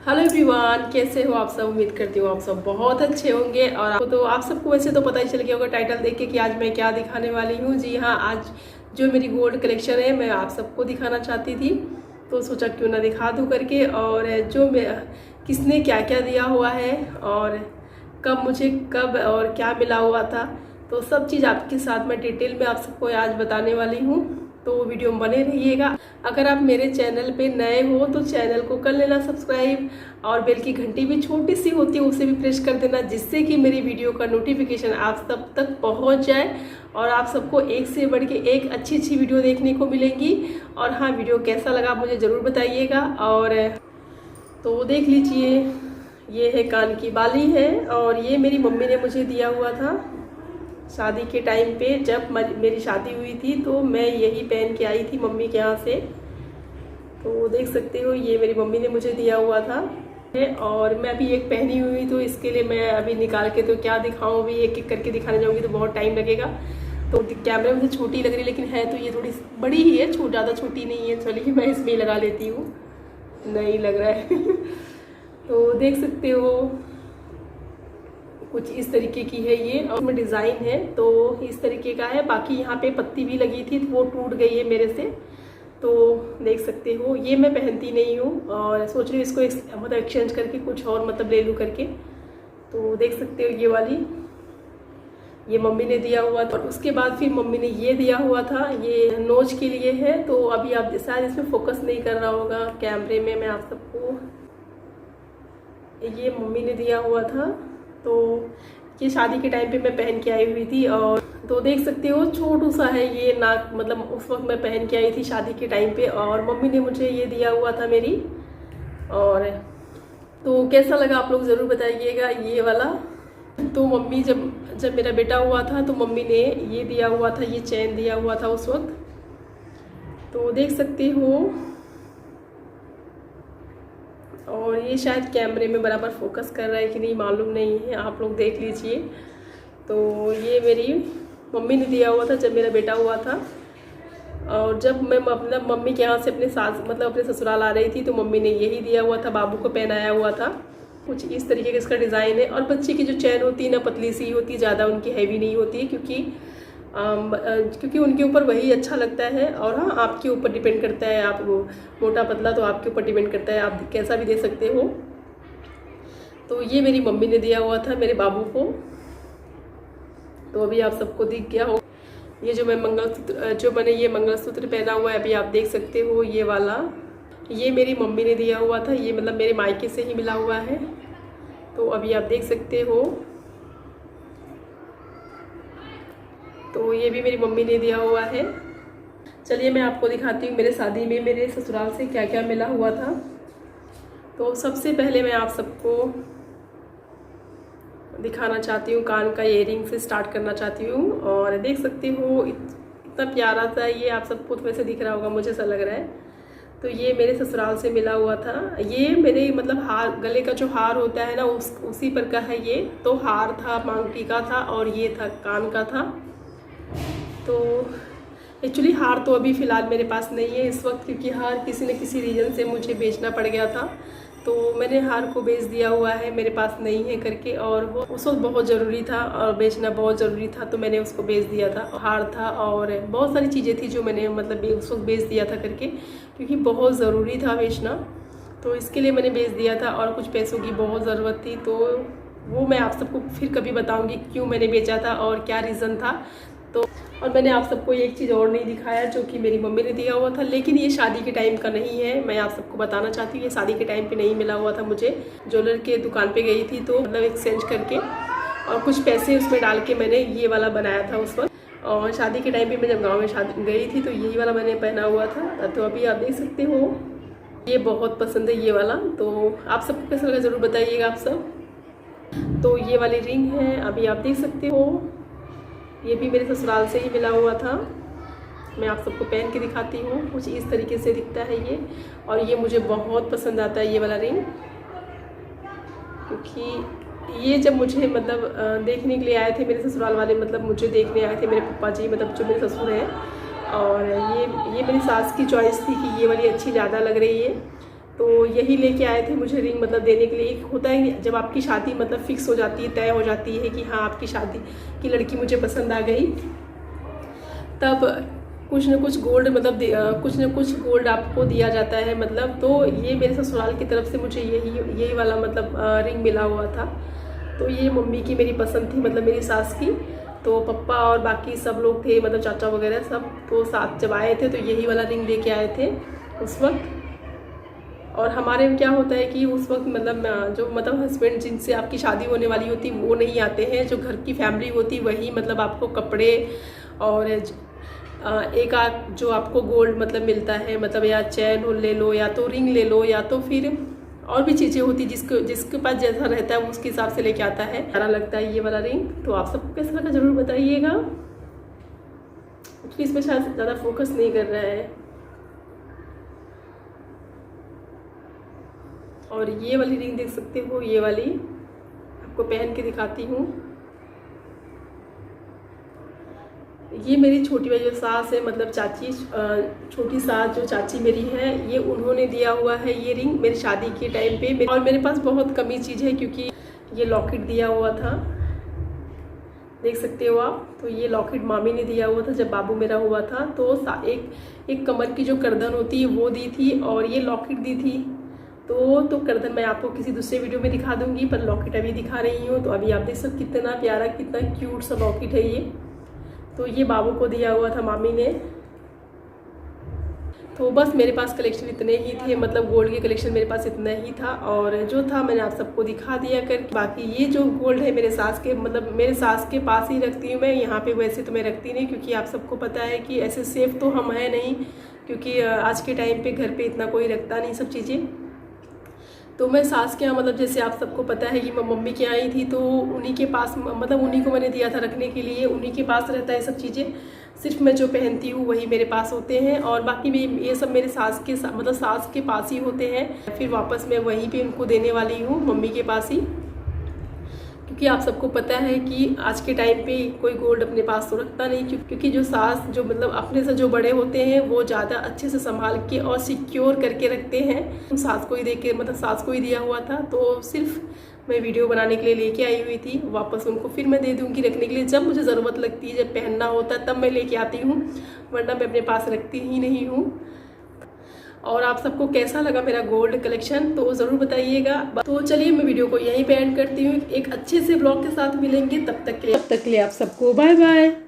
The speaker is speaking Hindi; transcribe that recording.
हेलो एवरीवन, कैसे हो आप सब। उम्मीद करती हूँ आप सब बहुत अच्छे होंगे। और आप सबको वैसे तो पता ही चल गया होगा टाइटल देख के कि आज मैं क्या दिखाने वाली हूँ। जी हाँ, आज जो मेरी गोल्ड कलेक्शन है मैं आप सबको दिखाना चाहती थी, तो सोचा क्यों ना दिखा दूँ करके। और जो मैं किसने क्या क्या दिया हुआ है और कब और क्या मिला हुआ था, तो सब चीज़ आपके साथ मैं डिटेल में आप सबको आज बताने वाली हूँ, तो वीडियो में बने रहिएगा। अगर आप मेरे चैनल पे नए हो तो चैनल को कर लेना सब्सक्राइब, और बेल की घंटी भी छोटी सी होती है उसे भी प्रेस कर देना, जिससे कि मेरी वीडियो का नोटिफिकेशन आप सब तक पहुंच जाए और आप सबको एक से बढ़ के एक अच्छी अच्छी वीडियो देखने को मिलेंगी। और हाँ, वीडियो कैसा लगा मुझे ज़रूर बताइएगा। और तो देख लीजिए, ये है कान की बाली है और ये मेरी मम्मी ने मुझे दिया हुआ था शादी के टाइम पे। जब मेरी शादी हुई थी तो मैं यही पहन के आई थी मम्मी के यहाँ से, तो देख सकते हो ये मेरी मम्मी ने मुझे दिया हुआ था। और मैं अभी एक पहनी हुई, तो इसके लिए मैं अभी निकाल के तो क्या दिखाऊं, अभी एक एक करके दिखाने जाऊंगी तो बहुत टाइम लगेगा। तो कैमरे में से छोटी लग रही है, लेकिन है तो ये थोड़ी बड़ी ही है, ज़्यादा छोटी नहीं है। चलिए मैं इसमें ही लगा लेती हूँ, नहीं लग रहा है तो देख सकते हो कुछ इस तरीके की है ये, और उसमें डिज़ाइन है तो इस तरीके का है। बाकी यहाँ पे पत्ती भी लगी थी तो वो टूट गई है मेरे से, तो देख सकते हो ये मैं पहनती नहीं हूँ और सोच रही हूँ इसको मतलब एक्सचेंज करके कुछ और मतलब ले लूँ करके। तो देख सकते हो ये वाली ये मम्मी ने दिया हुआ था। और उसके बाद फिर मम्मी ने ये दिया हुआ था, ये नोज के लिए है। तो अभी आप शायद इसमें फोकस नहीं कर रहा होगा कैमरे में, मैं आप सबको ये मम्मी ने दिया हुआ था। तो ये शादी के टाइम पे मैं पहन के आई हुई थी, और तो देख सकते हो छोटू सा है ये नाक, मतलब उस वक्त मैं पहन के आई थी शादी के टाइम पे, और मम्मी ने मुझे ये दिया हुआ था मेरी। और तो कैसा लगा आप लोग ज़रूर बताइएगा ये वाला। तो मम्मी जब मेरा बेटा हुआ था तो मम्मी ने ये दिया हुआ था, ये चैन दिया हुआ था उस वक्त। तो देख सकते हो, और ये शायद कैमरे में बराबर फोकस कर रहा है कि नहीं मालूम नहीं है, आप लोग देख लीजिए। तो ये मेरी मम्मी ने दिया हुआ था जब मेरा बेटा हुआ था। और जब मैं मतलब मम्मी के यहाँ से अपने अपने ससुराल आ रही थी तो मम्मी ने यही दिया हुआ था, बाबू को पहनाया हुआ था। कुछ इस तरीके का इसका डिज़ाइन है। और बच्चे की जो चैन होती है ना, पतली सी होती है, ज़्यादा उनकी हैवी नहीं होती है, क्योंकि उनके ऊपर वही अच्छा लगता है। और हाँ, आपके ऊपर डिपेंड करता है, आप वो मोटा पतला तो आपके ऊपर डिपेंड करता है, आप कैसा भी दे सकते हो। तो ये मेरी मम्मी ने दिया हुआ था मेरे बाबू को। तो अभी आप सबको दिख गया हो ये जो मैंने ये मंगलसूत्र पहना हुआ है, अभी आप देख सकते हो ये वाला, ये मेरी मम्मी ने दिया हुआ था। ये मतलब मेरे मायके से ही मिला हुआ है, तो अभी आप देख सकते हो। तो ये भी मेरी मम्मी ने दिया हुआ है। चलिए मैं आपको दिखाती हूँ मेरे शादी में मेरे ससुराल से क्या क्या मिला हुआ था। तो सबसे पहले मैं आप सबको दिखाना चाहती हूँ, कान का इयररिंग से स्टार्ट करना चाहती हूँ। और देख सकते हो इतना प्यारा था ये, आप सबको तो वैसे दिख रहा होगा, मुझे ऐसा लग रहा है। तो ये मेरे ससुराल से मिला हुआ था। ये मेरे मतलब हार, गले का जो हार होता है ना उसी पर का है ये। तो हार था, मांग टीका था, और ये था कान का था। तो एक्चुअली हार तो अभी फ़िलहाल मेरे पास नहीं है इस वक्त, क्योंकि हार किसी न किसी रीज़न से मुझे बेचना पड़ गया था, तो मैंने हार को बेच दिया हुआ है, मेरे पास नहीं है करके। और वो उस वक्त बहुत ज़रूरी था और बेचना बहुत ज़रूरी था, तो मैंने उसको बेच दिया था। हार था और बहुत सारी चीज़ें थी जो मैंने मतलब उस वक्त बेच दिया था करके, क्योंकि बहुत ज़रूरी था बेचना, तो इसके लिए मैंने बेच दिया था। और कुछ पैसों की बहुत ज़रूरत थी, तो वो मैं आप सबको फिर कभी बताऊँगी क्यों मैंने बेचा था और क्या रीज़न था। तो और मैंने आप सबको एक चीज़ और नहीं दिखाया जो कि मेरी मम्मी ने दिया हुआ था, लेकिन ये शादी के टाइम का नहीं है। मैं आप सबको बताना चाहती हूँ, ये शादी के टाइम पे नहीं मिला हुआ था मुझे। ज्वेलर के दुकान पे गई थी तो मतलब एक्सचेंज करके और कुछ पैसे उसमें डाल के मैंने ये वाला बनाया था उस वक्त। और शादी के टाइम पे मैं जब गाँव में शादी गई थी तो यही वाला मैंने पहना हुआ था। तो अभी आप देख सकते हो, ये बहुत पसंद है ये वाला। तो आप सबको कैसा लगा ज़रूर बताइएगा आप सब। तो ये वाली रिंग है, अभी आप देख सकते हो, ये भी मेरे ससुराल से ही मिला हुआ था। मैं आप सबको पहन के दिखाती हूँ, कुछ इस तरीके से दिखता है ये। और ये मुझे बहुत पसंद आता है ये वाला रिंग, क्योंकि ये जब मुझे मतलब देखने के लिए आए थे मेरे ससुराल वाले, मतलब मुझे देखने आए थे मेरे पप्पा जी, मतलब जो मेरे ससुर हैं। और ये मेरी सास की चॉइस थी कि ये वाली अच्छी ज़्यादा लग रही है, तो यही लेके आए थे मुझे रिंग मतलब देने के लिए। एक होता है जब आपकी शादी मतलब फिक्स हो जाती है, तय हो जाती है कि हाँ आपकी शादी की लड़की मुझे पसंद आ गई, तब कुछ न कुछ गोल्ड मतलब कुछ न कुछ गोल्ड आपको दिया जाता है मतलब। तो ये मेरे ससुराल की तरफ से मुझे यही वाला मतलब रिंग मिला हुआ था। तो ये मम्मी की मेरी पसंद थी मतलब मेरी सास की। तो पप्पा और बाकी सब लोग थे मतलब चाचा वगैरह सब, तो साथ जब आए थे तो यही वाला रिंग लेके आए थे उस वक्त। और हमारे में क्या होता है कि उस वक्त मतलब जो मतलब हस्बैंड जिनसे आपकी शादी होने वाली होती वो नहीं आते हैं, जो घर की फैमिली होती वही मतलब आपको कपड़े और एक आध जो आपको गोल्ड मतलब मिलता है मतलब या चैन ले लो या तो रिंग ले लो या तो फिर और भी चीज़ें होती जिसके पास जैसा रहता है उसके हिसाब से लेके आता है। अच्छा लगता है ये वाला रिंग। तो आप सबको कैसा लगा ज़रूर बताइएगा। एक्चुअली इसमें शायद ज़्यादा फोकस नहीं कर रहा है। और ये वाली रिंग देख सकते हो, ये वाली आपको पहन के दिखाती हूँ। ये मेरी छोटी वाली जो सास है मतलब चाची, छोटी सास जो चाची मेरी है, ये उन्होंने दिया हुआ है ये रिंग मेरी शादी के टाइम पे। और मेरे पास बहुत कमी चीज़ है क्योंकि ये लॉकेट दिया हुआ था, देख सकते हो आप। तो ये लॉकेट मामी ने दिया हुआ था जब बाबू मेरा हुआ था। तो एक कमर की जो करदन होती है वो दी थी और ये लॉकेट दी थी। तो करदन मैं आपको किसी दूसरे वीडियो में दिखा दूंगी, पर लॉकेट अभी दिखा रही हूँ। तो अभी आप देख सकते कितना प्यारा कितना क्यूट सा लॉकेट है ये। तो ये बाबू को दिया हुआ था मामी ने। तो बस मेरे पास कलेक्शन इतने ही थे मतलब गोल्ड के कलेक्शन मेरे पास इतना ही था और जो था मैंने आप सबको दिखा दिया कर। बाकी ये जो गोल्ड है मेरे सास के मतलब मेरे सास के पास ही रखती हूँ मैं, यहाँ पे वैसे तो मैं रखती नहीं क्योंकि आप सबको पता है कि ऐसे सेफ तो हम हैं नहीं, क्योंकि आज के टाइम पे घर पे इतना कोई रखता नहीं सब चीज़ें। तो मैं सास के यहाँ मतलब जैसे आप सबको पता है कि मैं मम्मी के यहाँ आई थी तो उन्हीं के पास मतलब उन्हीं को मैंने दिया था रखने के लिए, उन्हीं के पास रहता है सब चीज़ें। सिर्फ मैं जो पहनती हूँ वही मेरे पास होते हैं और बाकी भी ये सब मेरे सास के मतलब सास के पास ही होते हैं। फिर वापस मैं वहीं पे उनको देने वाली हूँ मम्मी के पास ही, क्योंकि आप सबको पता है कि आज के टाइम पे कोई गोल्ड अपने पास तो रखता नहीं, क्योंकि जो सास जो मतलब अपने से जो बड़े होते हैं वो ज़्यादा अच्छे से संभाल के और सिक्योर करके रखते हैं। सास को ही दे के मतलब सास को ही दिया हुआ था। तो सिर्फ मैं वीडियो बनाने के लिए लेके आई हुई थी, वापस उनको फिर मैं दे दूँगी रखने के लिए जब मुझे ज़रूरत लगती है, जब पहनना होता है तब मैं लेके आती हूँ, वरना मैं अपने पास रखती ही नहीं हूँ। और आप सबको कैसा लगा मेरा गोल्ड कलेक्शन तो ज़रूर बताइएगा। तो चलिए मैं वीडियो को यहीं पे एंड करती हूँ। एक अच्छे से ब्लॉग के साथ मिलेंगे, तब तक के लिए आप सबको बाय बाय।